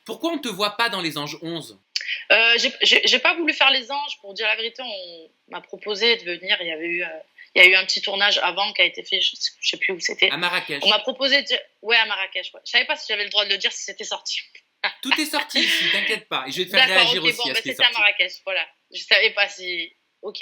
Pourquoi on te voit pas dans Les Anges 11? J'ai pas voulu faire les anges, pour dire la vérité. On m'a proposé de venir. Il y a eu un petit tournage avant qui a été fait, je sais plus où c'était. À Marrakech. On m'a proposé de... Ouais, à Marrakech. Ouais. Je savais pas si j'avais le droit de le dire, si c'était sorti. Tout est sorti ici, t'inquiète pas. Et je vais te faire D'accord, réagir ok, aussi bon, à bah, ce qui est c'était à sorti. Marrakech, voilà. Je savais pas si... Ok.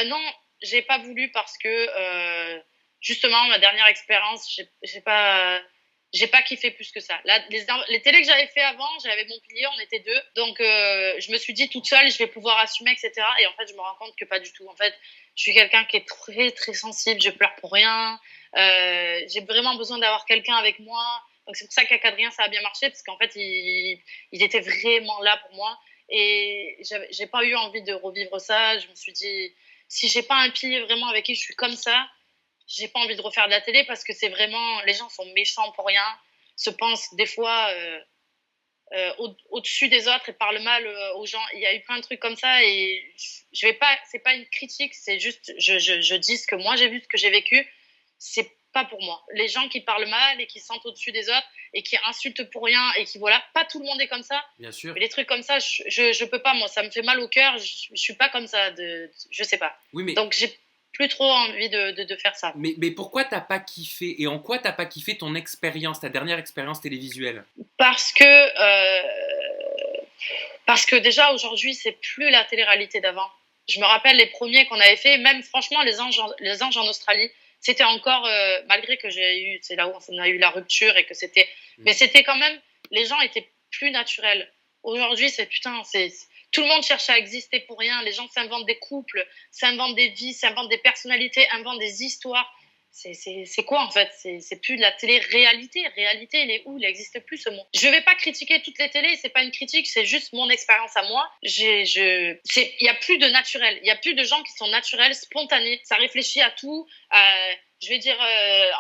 Non, j'ai pas voulu parce que, justement, ma dernière expérience, j'ai pas kiffé plus que ça. Là, les télés que j'avais fait avant, j'avais Montpellier, on était deux. Donc, je me suis dit toute seule, je vais pouvoir assumer, etc. Et en fait, je me rends compte que pas du tout. En fait, je suis quelqu'un qui est très, très sensible. Je pleure pour rien. J'ai vraiment besoin d'avoir quelqu'un avec moi. Donc, c'est pour ça qu'avec Adrien, ça a bien marché, parce qu'en fait, il était vraiment là pour moi. Et j'ai pas eu envie de revivre ça. Je me suis dit, si j'ai pas un pilier vraiment avec qui je suis comme ça, j'ai pas envie de refaire de la télé, parce que c'est vraiment, les gens sont méchants pour rien, se pensent des fois au-dessus des autres et parlent mal aux gens. Il y a eu plein de trucs comme ça, et je vais pas, c'est pas une critique, c'est juste, je dis ce que moi j'ai vu, ce que j'ai vécu. C'est pas pour moi. Les gens qui parlent mal et qui se sentent au-dessus des autres et qui insultent pour rien et qui, voilà, pas tout le monde est comme ça. Bien sûr. Mais les trucs comme ça, je peux pas, moi, ça me fait mal au cœur. Je suis pas comme ça, je sais pas. Oui, mais, Donc j'ai plus trop envie de faire ça. mais pourquoi t'as pas kiffé et en quoi t'as pas kiffé ton expérience, ta dernière expérience télévisuelle? Parce que, parce que déjà aujourd'hui, c'est plus la télé-réalité d'avant. Je me rappelle les premiers qu'on avait fait, même franchement, les anges en Australie, c'était encore, malgré que c'est là où on a eu la rupture et que c'était, mais c'était quand même, les gens étaient plus naturels. Aujourd'hui, c'est putain, tout le monde cherche à exister pour rien. Les gens s'inventent des couples, s'inventent des vies, s'inventent des personnalités, inventent des histoires. C'est quoi en fait? C'est plus de la télé-réalité. Réalité, il est où? Il n'existe plus ce mot. Je vais pas critiquer toutes les télés, c'est pas une critique, c'est juste mon expérience à moi. Il y a plus de naturel, il y a plus de gens qui sont naturels, spontanés. Ça réfléchit à tout. Je vais dire,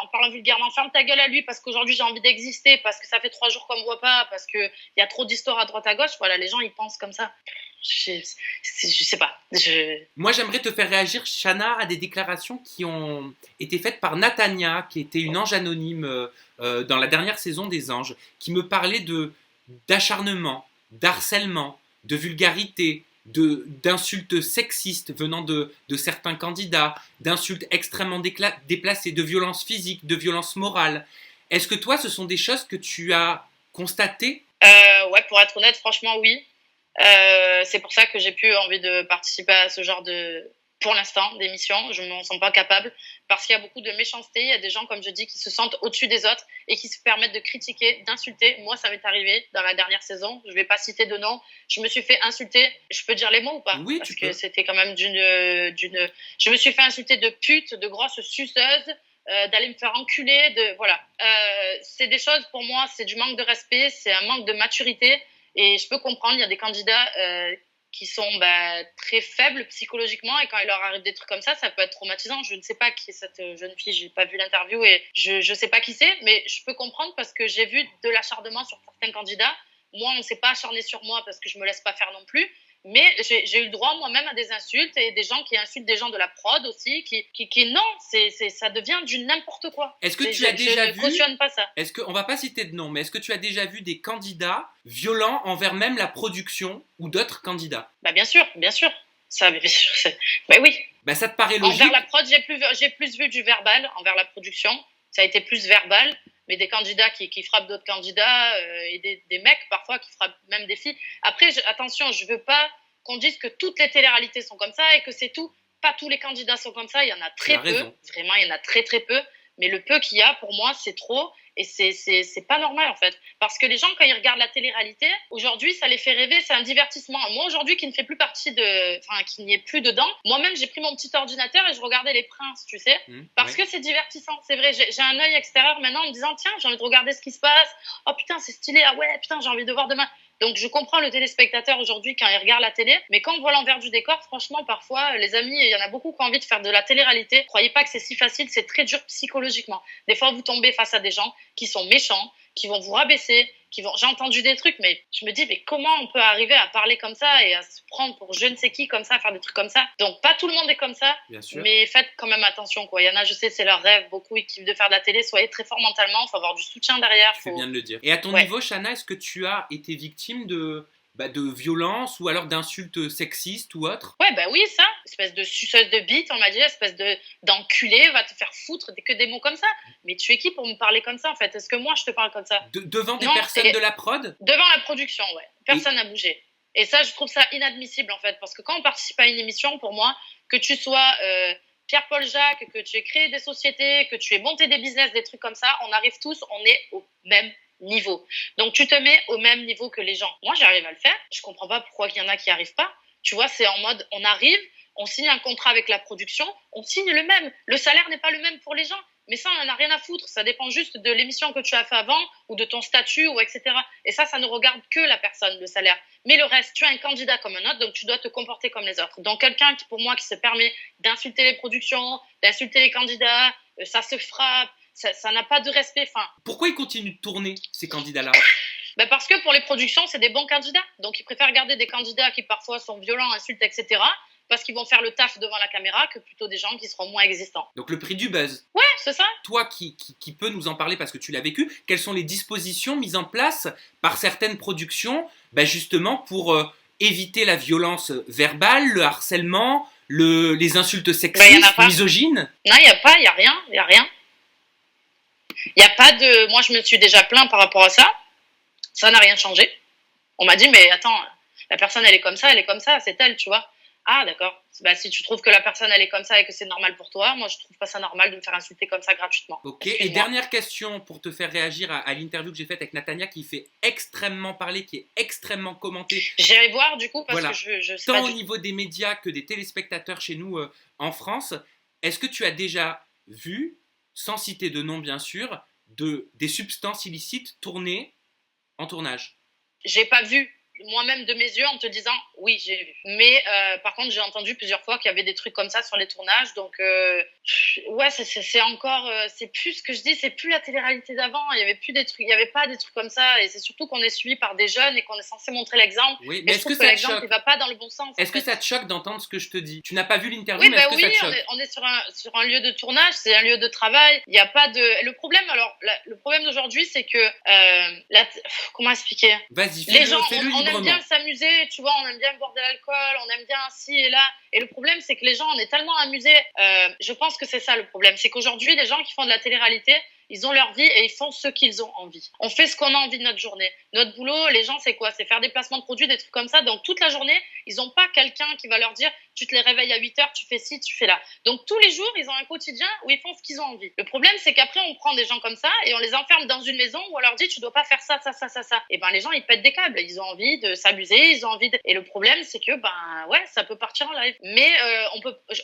en parlant vulgairement, ferme ta gueule à lui parce qu'aujourd'hui j'ai envie d'exister, parce que ça fait 3 jours qu'on me voit pas, parce que il y a trop d'histoires à droite à gauche. Voilà, les gens ils pensent comme ça. Je sais pas. Moi, j'aimerais te faire réagir, Chana, à des déclarations qui ont été faites par Natania, qui était une ange anonyme dans la dernière saison des Anges, qui me parlait d'acharnement, d'harcèlement, de vulgarité, d'insultes sexistes venant de certains candidats, d'insultes extrêmement déplacées, de violences physiques, de violences morales. Est-ce que toi, ce sont des choses que tu as constatées? Ouais, pour être honnête, franchement, oui. C'est pour ça que j'ai plus envie de participer à ce genre pour l'instant, d'émission. Je ne m'en sens pas capable, parce qu'il y a beaucoup de méchanceté. Il y a des gens, comme je dis, qui se sentent au-dessus des autres et qui se permettent de critiquer, d'insulter. Moi, ça m'est arrivé dans la dernière saison. Je vais pas citer de nom. Je me suis fait insulter. Je peux dire les mots ou pas? Oui, parce tu que peux. c'était quand même je me suis fait insulter de pute, de grosse suceuse, d'aller me faire enculer, voilà. C'est des choses, pour moi, c'est du manque de respect, c'est un manque de maturité. Et je peux comprendre, il y a des candidats qui sont très faibles psychologiquement, et quand il leur arrive des trucs comme ça peut être traumatisant. Je ne sais pas qui est cette jeune fille, j'ai pas vu l'interview et je sais pas qui c'est, mais je peux comprendre parce que j'ai vu de l'acharnement sur certains candidats. Moi, on ne s'est pas acharné sur moi parce que je me laisse pas faire non plus. Mais j'ai eu le droit moi-même à des insultes, et des gens qui insultent des gens de la prod aussi, non, ça devient du n'importe quoi. Est-ce que tu as déjà vu? Je ne cautionne pas ça. On va pas citer de nom, mais est-ce que tu as déjà vu des candidats violents envers même la production ou d'autres candidats? Bien sûr, bien sûr. Ça, bien sûr, oui. Ça te paraît logique? Envers la prod, j'ai plus vu du verbal. Envers la production, ça a été plus verbal. Mais des candidats qui frappent d'autres candidats, et des mecs parfois qui frappent même des filles. Après, attention, je veux pas qu'on dise que toutes les téléréalités sont comme ça et que c'est tout. Pas tous les candidats sont comme ça, il y en a très peu. Raison. Vraiment, il y en a très très peu. Mais le peu qu'il y a, pour moi, c'est trop. Et c'est pas normal, en fait. Parce que les gens, quand ils regardent la télé-réalité, aujourd'hui, ça les fait rêver, c'est un divertissement. Moi, aujourd'hui, qui ne fait plus partie qui n'y est plus dedans, moi-même, j'ai pris mon petit ordinateur et je regardais Les Princes, tu sais, parce que c'est divertissant. C'est vrai, j'ai un œil extérieur maintenant en me disant, tiens, j'ai envie de regarder ce qui se passe. Oh putain, c'est stylé. Ah ouais, putain, j'ai envie de voir demain. Donc, je comprends le téléspectateur aujourd'hui quand il regarde la télé, mais quand on voit l'envers du décor, franchement, parfois, les amis, il y en a beaucoup qui ont envie de faire de la télé-réalité. Croyez pas que c'est si facile, c'est très dur psychologiquement. Des fois, vous tombez face à des gens qui sont méchants, qui vont vous rabaisser, j'ai entendu des trucs, mais je me dis, mais comment on peut arriver à parler comme ça et à se prendre pour je ne sais qui comme ça, à faire des trucs comme ça. Donc, pas tout le monde est comme ça, mais faites quand même attention, quoi. Il y en a, je sais, c'est leur rêve, beaucoup, ils kiffent de faire de la télé. Soyez très fort mentalement, il faut avoir du soutien derrière. Tu fais bien de le dire. Et à ton niveau, Chana, est-ce que tu as été victime de violence ou alors d'insultes sexistes ou autres? Ouais, bah oui, ça. Espèce de suceuse de bite, on m'a dit, espèce d'enculé, va te faire foutre, que des mots comme ça. Mais tu es qui pour me parler comme ça, en fait? Est-ce que moi, je te parle comme ça? Devant des personnes de la prod? Devant la production, ouais. Personne n'a bougé. Et ça, je trouve ça inadmissible, en fait. Parce que quand on participe à une émission, pour moi, que tu sois Pierre-Paul Jacques, que tu aies créé des sociétés, que tu aies monté des business, des trucs comme ça, on arrive tous, on est au même niveau. Donc, tu te mets au même niveau que les gens. Moi, j'arrive à le faire. Je comprends pas pourquoi il y en a qui n'y arrivent pas. Tu vois, c'est en mode, on arrive, on signe un contrat avec la production, on signe le même. Le salaire n'est pas le même pour les gens. Mais ça, on n'en a rien à foutre. Ça dépend juste de l'émission que tu as fait avant ou de ton statut, ou etc. Et ça ne regarde que la personne, le salaire. Mais le reste, tu es un candidat comme un autre, donc tu dois te comporter comme les autres. Donc quelqu'un qui, pour moi, qui se permet d'insulter les productions, d'insulter les candidats, ça se frappe, ça n'a pas de respect. Enfin, pourquoi ils continuent de tourner, ces candidats-là? Parce que pour les productions, c'est des bons candidats. Donc ils préfèrent garder des candidats qui parfois sont violents, insultent, etc. Parce qu'ils vont faire le taf devant la caméra que plutôt des gens qui seront moins existants. Donc le prix du buzz. Ouais, c'est ça. Toi qui peux nous en parler parce que tu l'as vécu, quelles sont les dispositions mises en place par certaines productions justement pour éviter la violence verbale, le harcèlement, les insultes sexistes, misogynes? Non, il n'y a rien. Il n'y a pas de... Moi, je me suis déjà plaint par rapport à ça. Ça n'a rien changé. On m'a dit, mais attends, la personne, elle est comme ça, c'est elle, tu vois. Ah, d'accord. Si tu trouves que la personne, elle est comme ça et que c'est normal pour toi, moi, je trouve pas ça normal de me faire insulter comme ça gratuitement. Ok, et dernière question pour te faire réagir à l'interview que j'ai faite avec Natania, qui fait extrêmement parler, qui est extrêmement commentée. J'irai voir, du coup, parce que je sais tant pas au niveau des médias que des téléspectateurs chez nous en France. Est-ce que tu as déjà vu, sans citer de nom bien sûr, des substances illicites tournées en tournage? J'ai pas vu moi-même de mes yeux en te disant oui, j'ai vu. Mais par contre, j'ai entendu plusieurs fois qu'il y avait des trucs comme ça sur les tournages. Donc ouais, c'est encore, c'est plus ce que je dis, c'est plus la télé-réalité d'avant. Il y avait plus des trucs, il y avait pas des trucs comme ça. Et c'est surtout qu'on est suivi par des jeunes et qu'on est censé montrer l'exemple. Oui, mais est-ce que l'exemple il va pas dans le bon sens? Est-ce que ça te choque d'entendre ce que je te dis? Tu n'as pas vu l'interview, mais est-ce que ça te choque? On est sur un lieu de tournage, c'est un lieu de travail. Il y a pas de. Le problème, le problème d'aujourd'hui, c'est que comment expliquer? Vas-y, les gens, on aime bien s'amuser, tu vois, on aime bien boire de l'alcool, on aime bien ci et là. Et le problème, c'est que les gens, on est tellement amusés. Je pense que c'est ça le problème. C'est qu'aujourd'hui, les gens qui font de la télé-réalité, ils ont leur vie et ils font ce qu'ils ont envie. On fait ce qu'on a envie de notre journée. Notre boulot, les gens, c'est quoi? C'est faire des placements de produits, des trucs comme ça. Donc, toute la journée, ils n'ont pas quelqu'un qui va leur dire tu te les réveilles à 8 heures, tu fais ci, tu fais là. Donc, tous les jours, ils ont un quotidien où ils font ce qu'ils ont envie. Le problème, c'est qu'après, on prend des gens comme ça et on les enferme dans une maison où on leur dit tu dois pas faire ça, ça, ça, ça, ça. Et les gens, ils pètent des câbles. Ils ont envie de s'amuser, ils ont envie de... Et le problème, c'est que, ouais, ça peut partir en live. Mais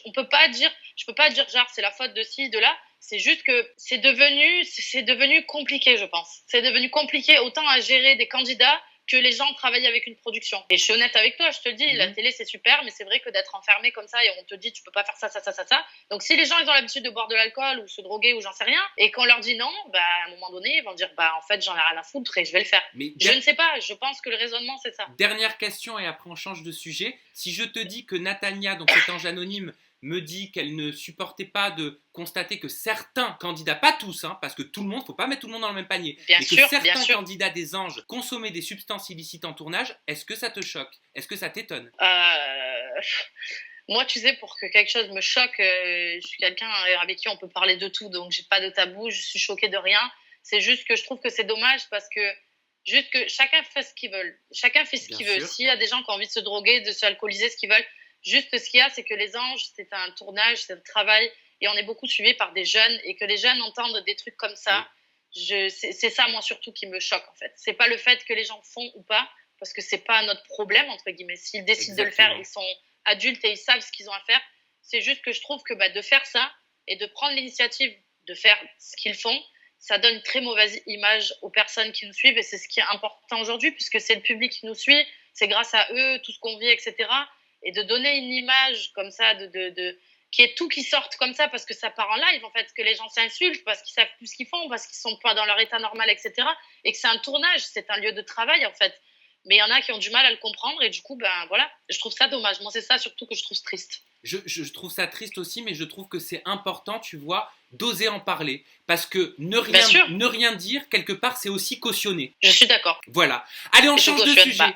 on peut pas dire, je peux pas dire genre c'est la faute de ci, de là. C'est juste que c'est devenu compliqué, je pense. C'est devenu compliqué autant à gérer des candidats que les gens travaillent avec une production. Et je suis honnête avec toi, je te le dis, la télé c'est super, mais c'est vrai que d'être enfermé comme ça et on te dit tu peux pas faire ça, ça, ça, ça, ça. Donc si les gens ils ont l'habitude de boire de l'alcool ou se droguer ou j'en sais rien, et qu'on leur dit non, à un moment donné ils vont dire en fait j'en ai rien à foutre et je vais le faire. Mais je ne sais pas, je pense que le raisonnement c'est ça. Dernière question et après on change de sujet. Si je te dis que Natania, donc cet ange anonyme, me dit qu'elle ne supportait pas de constater que certains candidats, pas tous, parce que tout le monde, faut pas mettre tout le monde dans le même panier, que certains candidats des anges consommaient des substances illicites en tournage, est-ce que ça te choque? Est-ce que ça t'étonne? Moi, tu sais, pour que quelque chose me choque, je suis quelqu'un avec qui on peut parler de tout, donc j'ai pas de tabou, je suis choquée de rien. C'est juste que je trouve que c'est dommage parce que juste que chacun fait ce qu'il veut. Chacun fait ce qu'il veut. S'il y a des gens qui ont envie de se droguer, de s'alcooliser, ce qu'ils veulent, juste ce qu'il y a, c'est que les anges, c'est un tournage, c'est un travail, et on est beaucoup suivi par des jeunes, et que les jeunes entendent des trucs comme ça. C'est ça, moi, surtout, qui me choque, en fait. C'est pas le fait que les gens font ou pas, parce que c'est pas notre problème, entre guillemets. S'ils décident de le faire, ils sont adultes et ils savent ce qu'ils ont à faire. C'est juste que je trouve que de faire ça, et de prendre l'initiative de faire ce qu'ils font, ça donne une très mauvaise image aux personnes qui nous suivent, et c'est ce qui est important aujourd'hui, puisque c'est le public qui nous suit, c'est grâce à eux, tout ce qu'on vit, etc., et de donner une image comme ça qu'il y ait tout qui sorte comme ça parce que ça part en live, en fait, que les gens s'insultent parce qu'ils savent plus ce qu'ils font, parce qu'ils sont pas dans leur état normal, etc. Et que c'est un tournage, c'est un lieu de travail, en fait. Mais il y en a qui ont du mal à le comprendre et du coup, ben voilà, je trouve ça dommage. Moi, c'est ça surtout que je trouve triste. Je trouve ça triste aussi, mais je trouve que c'est important, tu vois, d'oser en parler. Parce que ne rien dire, quelque part, c'est aussi cautionner. Je suis d'accord. Voilà. Allez, on Et je change de cautionne sujet. pas.